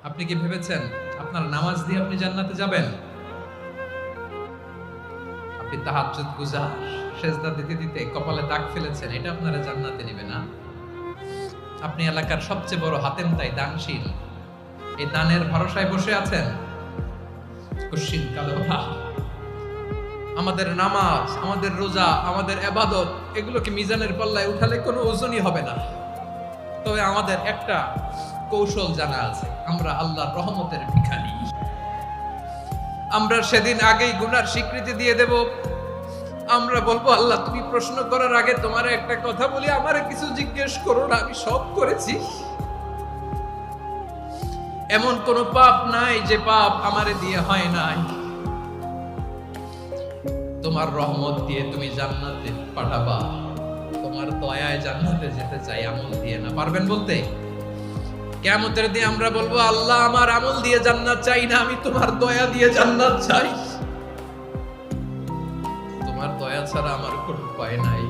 আপনি কি ভেবেছেন আপনার নামাজ দিয়ে আপনি জান্নাতে যাবেন? আপনি তাহাজ্জুদ গুজার, সেজদা দিতে দিতে কপালে দাগ ফেলেছেন, এটা আপনারা জান্নাতে নিবে না। আপনি এলাকার সবচেয়ে বড় হাতেম তাই দানশীল, এই দানের ভরসায় বসে আছেন। কুশ্চিন কালো ভাব। আমাদের নামাজ, আমাদের রোজা, আমাদের ইবাদত, এগুলোকে মিজানের পাল্লায় উঠালে কোনো ওজনই হবে না। তবে আমাদের একটা কৌশল জানা আছে, আমরা আল্লাহর রহমতের ভিখারি। আমরা সেদিন আগেই গুনার স্বীকৃতি দিয়ে দেব। আমরা বলবো, আল্লাহ তুমি প্রশ্ন করার আগে তোমার একটা কথা বলি, আমারে কিছু জিজ্ঞেস করো না, আমি সব করেছি। এমন কোন পাপ নাই যে পাপ আমারে দিয়ে হয় নাই। তোমার রহমত দিয়ে তুমি জান্নাতে পাঠাবা, তোমার দয়ায় জান্নাতে যেতে চাই, আমল দিয়ে না। পারবেন বলতে? কিয়ামতের দিন আমরা বলবো, আল্লাহ আমার আমল দিয়ে জান্নাত চাই না, আমি তোমার দয়া দিয়ে জান্নাত চাই। তোমার দয়া ছাড়া আমার কোনো উপায় নাই।